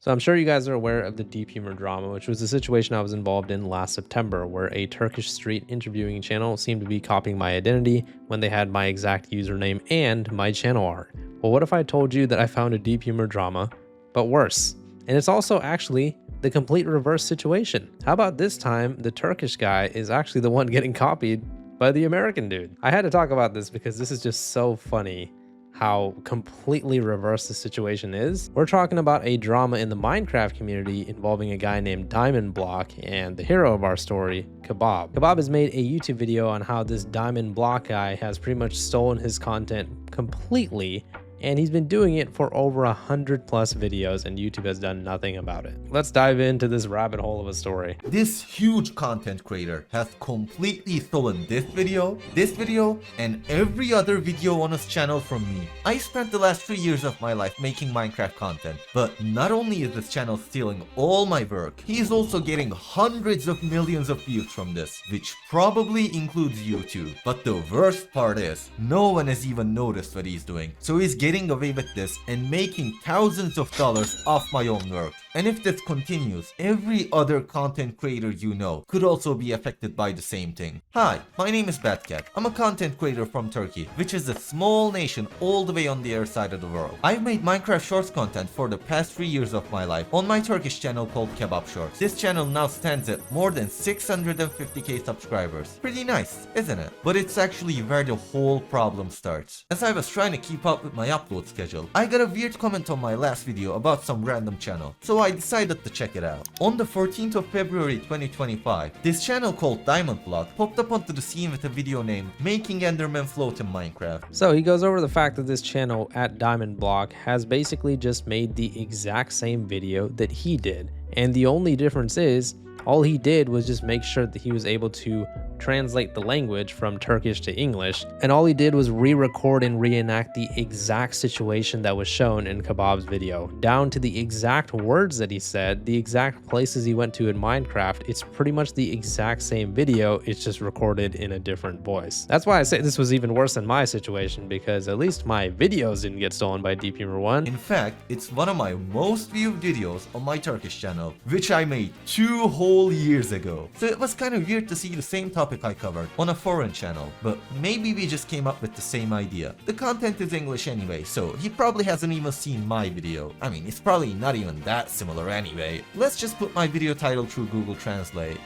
So I'm sure you guys are aware of the Deep Humor drama, which was a situation I was involved in last September, where a Turkish street interviewing channel seemed to be copying my identity when they had my exact username and my channel art. Well, what if I told you that I found a Deep Humor drama, but worse? And it's also actually the complete reverse situation. How about this time, the Turkish guy is actually the one getting copied by the American dude? I had to talk about this because this is just so funny how completely reversed the situation is. We're talking about a drama in the Minecraft community involving a guy named Diamond Block and the hero of our story, Kebab. Kebab has made a YouTube video on how this Diamond Block guy has pretty much stolen his content completely, and he's been doing it for over 100+ videos, and YouTube has done nothing about it. Let's dive into this rabbit hole of a story. This huge content creator has completely stolen this video, and every other video on his channel from me. I spent the last 3 years of my life making Minecraft content, but not only is this channel stealing all my work, he is also getting hundreds of millions of views from this, which probably includes YouTube. But the worst part is, no one has even noticed what he's doing, so he's getting away with this and making thousands of dollars off my own work. And if this continues, every other content creator you know could also be affected by the same thing. Hi, my name is Batcat. I'm a content creator from Turkey, which is a small nation all the way on the other side of the world. I've made Minecraft Shorts content for the past 3 years of my life on my Turkish channel called Kebab Shorts. This channel now stands at more than 650k subscribers. Pretty nice, isn't it? But it's actually where the whole problem starts. As I was trying to keep up with my upload schedule, I got a weird comment on my last video about some random channel, so I decided to check it out. On the 14th of February 2025, this channel called Diamond Block popped up onto the scene with a video named Making Enderman Float in Minecraft. So he goes over the fact that this channel at Diamond Block has basically just made the exact same video that he did. And the only difference is, all he did was just make sure that he was able to translate the language from Turkish to English, and all he did was re-record and reenact the exact situation that was shown in Kebab's video, down to the exact words that he said, the exact places he went to in Minecraft. It's pretty much the exact same video, it's just recorded in a different voice. That's why I say this was even worse than my situation, because at least my videos didn't get stolen by Deep Humor 1. In fact, it's one of my most viewed videos on my Turkish channel, which I made 2 whole years ago. So it was kind of weird to see the same topic I covered on a foreign channel, but maybe we just came up with the same idea. The content is English anyway, so he probably hasn't even seen my video. I mean, it's probably not even that similar anyway. Let's just put my video title through Google Translate.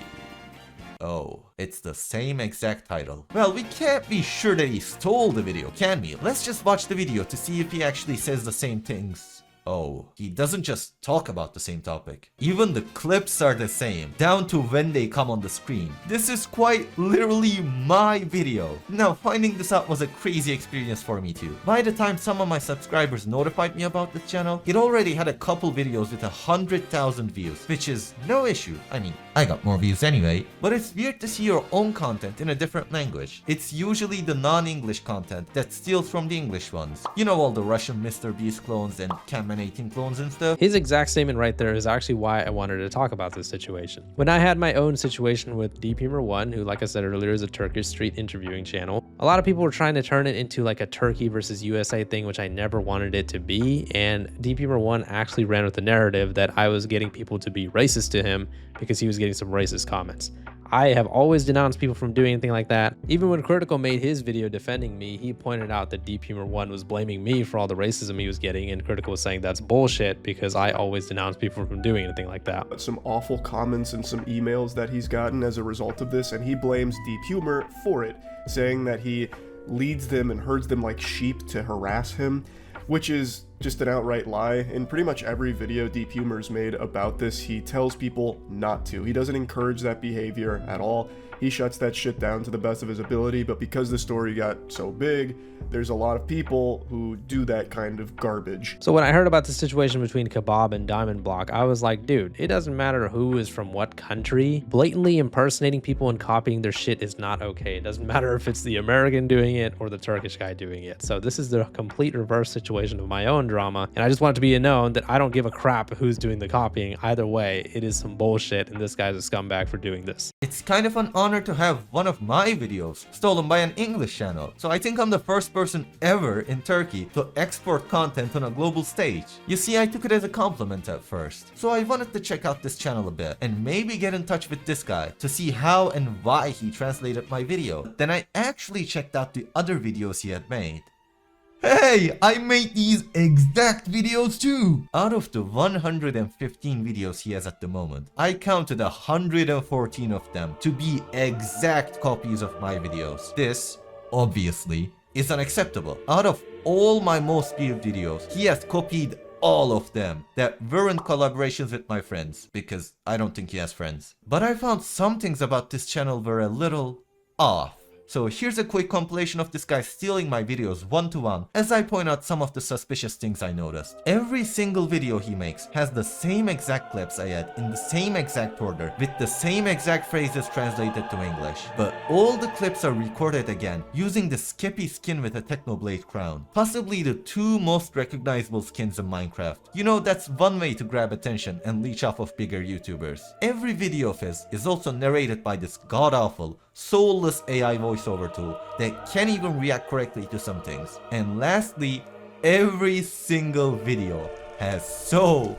Oh, it's the same exact title. Well, we can't be sure that he stole the video, can we? Let's just watch the video to see if he actually says the same things. Oh, he doesn't just talk about the same topic. Even the clips are the same, down to when they come on the screen. This is quite literally my video. Now, finding this out was a crazy experience for me too. By the time some of my subscribers notified me about this channel, it already had a couple videos with 100,000 views, which is no issue. I mean, I got more views anyway. But it's weird to see your own content in a different language. It's usually the non-English content that steals from the English ones. You know, all the Russian MrBeast clones and Camman 18 clones and stuff. His exact statement right there is actually why I wanted to talk about this situation. When I had my own situation with Deep Humor 1, who, like I said earlier, is a Turkish street interviewing channel, a lot of people were trying to turn it into like a Turkey versus USA thing, which I never wanted it to be. And Deep Humor 1 actually ran with the narrative that I was getting people to be racist to him because he was getting some racist comments. I have always denounced people from doing anything like that. Even when Critical made his video defending me, he pointed out that Deep Humor 1 was blaming me for all the racism he was getting, and Critical was saying that's bullshit because I always denounce people from doing anything like that. Some awful comments and some emails that he's gotten as a result of this, and he blames Deep Humor for it, saying that he leads them and herds them like sheep to harass him, which is just an outright lie. In pretty much every video Deep Humor's made about this, he tells people not to. He doesn't encourage that behavior at all. He shuts that shit down to the best of his ability, but because the story got so big, there's a lot of people who do that kind of garbage. So when I heard about the situation between Kebab and Diamond Block, I was like, dude, it doesn't matter who is from what country. Blatantly impersonating people and copying their shit is not okay. It doesn't matter if it's the American doing it or the Turkish guy doing it. So this is the complete reverse situation of my own one drama, and I just want it to be known that I don't give a crap who's doing the copying. Either way, it is some bullshit, and this guy's a scumbag for doing this. It's kind of an honor to have one of my videos stolen by an English channel, so I think I'm the first person ever in Turkey to export content on a global stage. You see, I took it as a compliment at first, so I wanted to check out this channel a bit and maybe get in touch with this guy to see how and why he translated my video. Then I actually checked out the other videos he had made. Hey, I made these exact videos too! Out of the 115 videos he has at the moment, I counted 114 of them to be exact copies of my videos. This, obviously, is unacceptable. Out of all my most viewed videos, he has copied all of them that weren't collaborations with my friends, because I don't think he has friends. But I found some things about this channel were a little off. So here's a quick compilation of this guy stealing my videos one-to-one as I point out some of the suspicious things I noticed. Every single video he makes has the same exact clips I had in the same exact order with the same exact phrases translated to English. But all the clips are recorded again using the Skippy skin with a Technoblade crown. Possibly the two most recognizable skins in Minecraft. You know, that's one way to grab attention and leech off of bigger YouTubers. Every video of his is also narrated by this god-awful, soulless AI voiceover tool that can't even react correctly to some things. And lastly, every single video has so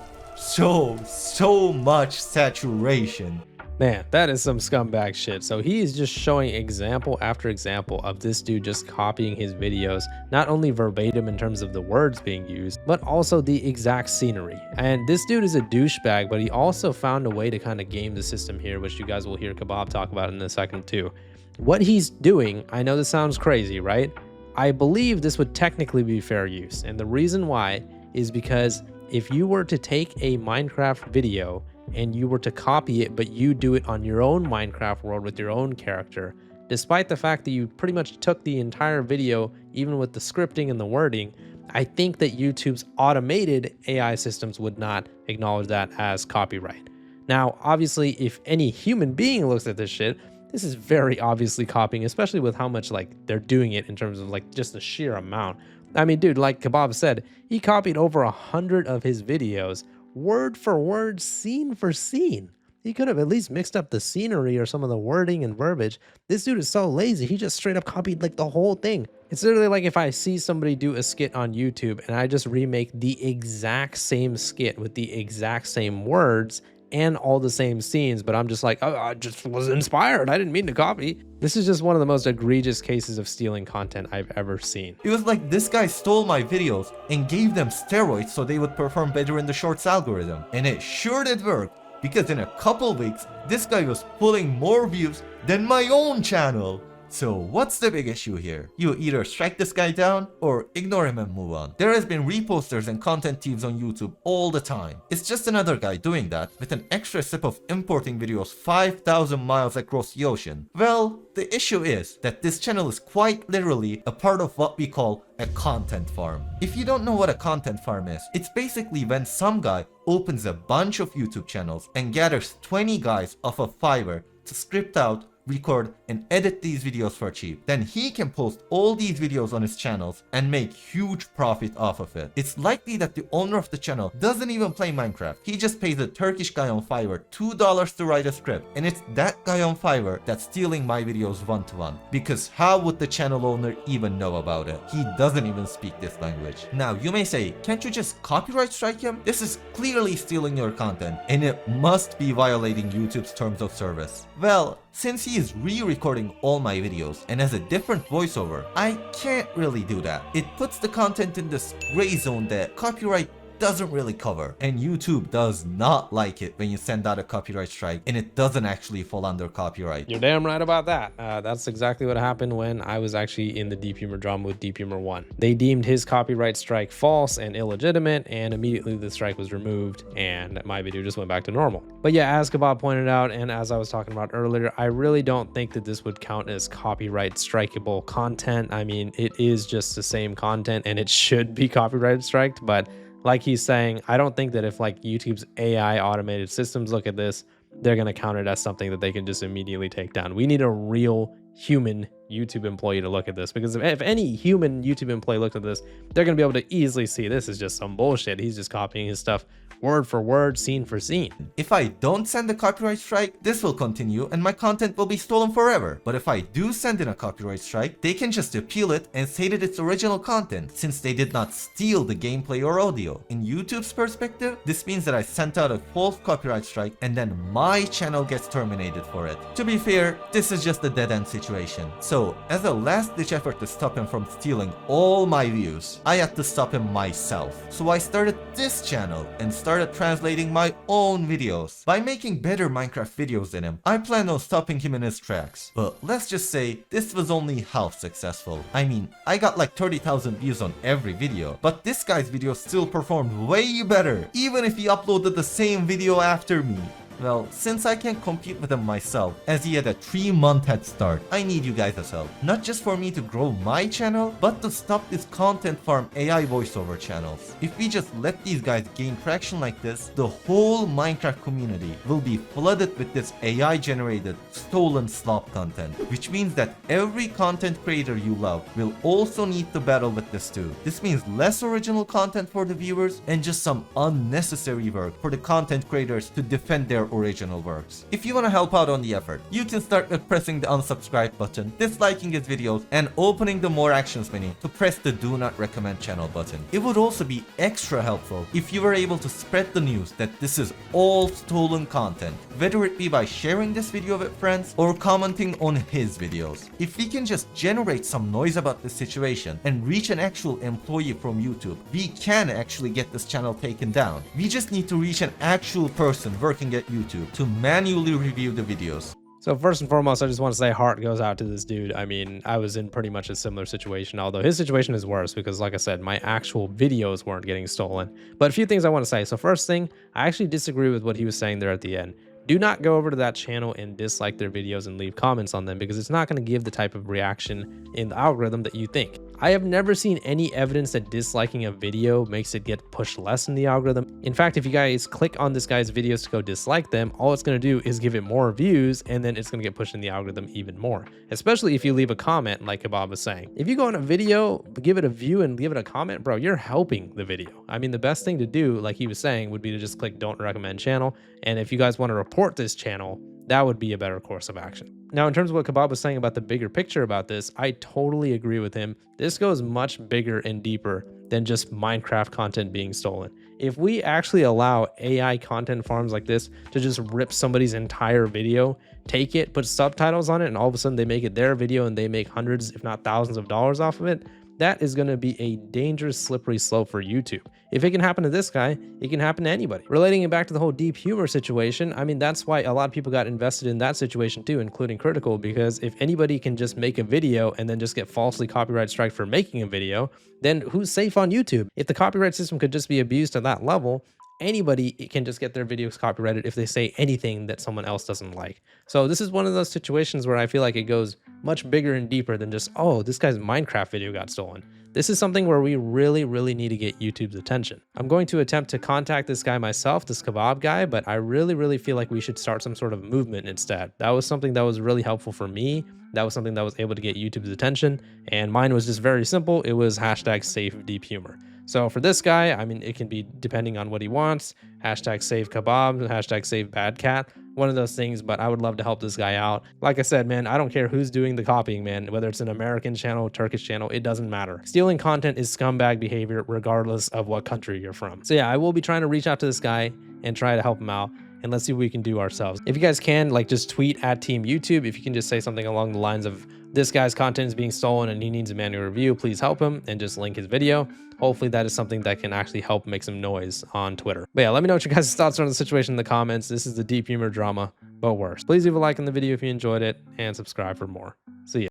much saturation. Man, that is some scumbag shit. So he is just showing example after example of this dude just copying his videos, not only verbatim in terms of the words being used, but also the exact scenery. And this dude is a douchebag, but he also found a way to kind of game the system here, which you guys will hear Kebab talk about in a second too. What he's doing, I know this sounds crazy, right? I believe this would technically be fair use. And the reason why is because if you were to take a Minecraft video and you were to copy it, but you do it on your own Minecraft world with your own character, despite the fact that you pretty much took the entire video, even with the scripting and the wording, I think that YouTube's automated AI systems would not acknowledge that as copyright. Now, obviously, if any human being looks at this shit, this is very obviously copying, especially with how much like they're doing it in terms of like just the sheer amount. I mean, dude, like Kebab said, he copied over 100 of his videos, word for word, scene for scene. He could have at least mixed up the scenery or some of the wording and verbiage. This dude is so lazy, he just straight up copied like the whole thing. It's literally like if I see somebody do a skit on YouTube and I just remake the exact same skit with the exact same words and all the same scenes, but I'm just like, oh, I just was inspired. I didn't mean to copy. This is just one of the most egregious cases of stealing content I've ever seen. It was like this guy stole my videos and gave them steroids so they would perform better in the Shorts algorithm. And it sure did work, because in a couple weeks, this guy was pulling more views than my own channel. So what's the big issue here? You either strike this guy down or ignore him and move on. There has been reposters and content thieves on YouTube all the time. It's just another guy doing that with an extra step of importing videos 5,000 miles across the ocean. Well, the issue is that this channel is quite literally a part of what we call a content farm. If you don't know what a content farm is, it's basically when some guy opens a bunch of YouTube channels and gathers 20 guys off of Fiverr to script out, record, and edit these videos for cheap. Then he can post all these videos on his channels and make huge profit off of it. It's likely that the owner of the channel doesn't even play Minecraft. He just pays a Turkish guy on Fiverr $2 to write a script. And it's that guy on Fiverr that's stealing my videos one-to-one. Because how would the channel owner even know about it? He doesn't even speak this language. Now, you may say, can't you just copyright strike him? This is clearly stealing your content, and it must be violating YouTube's terms of service. Well, since he is re-recording all my videos and has a different voiceover, I can't really do that. It puts the content in this gray zone that copyright doesn't really cover, and YouTube does not like it when you send out a copyright strike and it doesn't actually fall under copyright. You're damn right about that. That's exactly what happened when I was actually in the Deep Humor drama with Deep Humor 1. They deemed his copyright strike false and illegitimate, and immediately the strike was removed and my video just went back to normal. But yeah, as Kebab pointed out, and as I was talking about earlier, I really don't think that this would count as copyright strikeable content. I mean, it is just the same content and it should be copyright striked, but like he's saying, I don't think that if like YouTube's AI automated systems look at this, they're going to count it as something that they can just immediately take down. We need a real human YouTube employee to look at this, because if any human YouTube employee looked at this, they're going to be able to easily see this is just some bullshit. He's just copying his stuff word for word, scene for scene. If I don't send a copyright strike, this will continue and my content will be stolen forever. But if I do send in a copyright strike, they can just appeal it and say that it's original content, since they did not steal the gameplay or audio. In YouTube's perspective, this means that I sent out a false copyright strike and then my channel gets terminated for it. To be fair, this is just a dead-end situation. So, as a last-ditch effort to stop him from stealing all my views, I had to stop him myself. So I started this channel and started translating my own videos. By making better Minecraft videos than him, I plan on stopping him in his tracks. But let's just say this was only half successful. I mean, I got like 30,000 views on every video, but this guy's video still performed way better, even if he uploaded the same video after me. Well, since I can't compete with him myself, as he had a 3-month head start, I need you guys' help. Not just for me to grow my channel, but to stop this content farm AI voiceover channels. If we just let these guys gain traction like this, the whole Minecraft community will be flooded with this AI generated, stolen slop content. Which means that every content creator you love will also need to battle with this too. This means less original content for the viewers and just some unnecessary work for the content creators to defend their original works. If you want to help out on the effort, you can start with pressing the unsubscribe button, disliking his videos, and opening the more actions menu to press the do not recommend channel button. It would also be extra helpful if you were able to spread the news that this is all stolen content, whether it be by sharing this video with friends or commenting on his videos. If we can just generate some noise about this situation and reach an actual employee from YouTube, we can actually get this channel taken down. We just need to reach an actual person working at YouTube to manually review the videos. So first and foremost, I just want to say heart goes out to this dude. I mean, I was in pretty much a similar situation, although his situation is worse because, like I said, my actual videos weren't getting stolen. But a few things I want to say. So first thing, I actually disagree with what he was saying there at the end. Do not go over to that channel and dislike their videos and leave comments on them, because it's not going to give the type of reaction in the algorithm that you think. I have never seen any evidence that disliking a video makes it get pushed less in the algorithm. In fact, if you guys click on this guy's videos to go dislike them, all it's going to do is give it more views, and then it's going to get pushed in the algorithm even more, especially if you leave a comment like Kebab was saying. If you go on a video, give it a view and give it a comment, bro, you're helping the video. I mean, the best thing to do, like he was saying, would be to just click don't recommend channel. And if you guys want to report this channel, that would be a better course of action. Now, in terms of what Kebab was saying about the bigger picture about this, I totally agree with him. This goes much bigger and deeper than just Minecraft content being stolen. If we actually allow AI content farms like this to just rip somebody's entire video, take it, put subtitles on it, and all of a sudden they make it their video and they make hundreds, if not thousands of dollars off of it, that is going to be a dangerous, slippery slope for YouTube. If it can happen to this guy, it can happen to anybody. Relating it back to the whole Deep Humor situation, I mean, that's why a lot of people got invested in that situation too, including Critical, because if anybody can just make a video and then just get falsely copyright strike for making a video, then who's safe on YouTube? If the copyright system could just be abused to that level, anybody can just get their videos copyrighted if they say anything that someone else doesn't like. So this is one of those situations where I feel like it goes much bigger and deeper than just, oh, this guy's Minecraft video got stolen. This is something where we really need to get YouTube's attention. I'm going to attempt to contact this guy myself, this Kebab guy, but I really feel like we should start some sort of movement instead. That was something that was really helpful for me. That was something that was able to get YouTube's attention. And mine was just very simple. It was hashtag save Deep Humor. So for this guy, I mean, it can be depending on what he wants. Hashtag save Kebab, hashtag save Bad Cat, one of those things, but I would love to help this guy out. Like I said, man, I don't care who's doing the copying, man, whether it's an American channel, Turkish channel, it doesn't matter. Stealing content is scumbag behavior regardless of what country you're from. So yeah, I will be trying to reach out to this guy and try to help him out. And let's see what we can do ourselves. If you guys can, like, just tweet at Team YouTube. If you can just say something along the lines of, this guy's content is being stolen and he needs a manual review, please help him, and just link his video. Hopefully that is something that can actually help make some noise on Twitter. But yeah, let me know what your guys' thoughts are on the situation in the comments. This is the Deep Humor drama, but worse. Please leave a like on the video if you enjoyed it, and subscribe for more. See ya.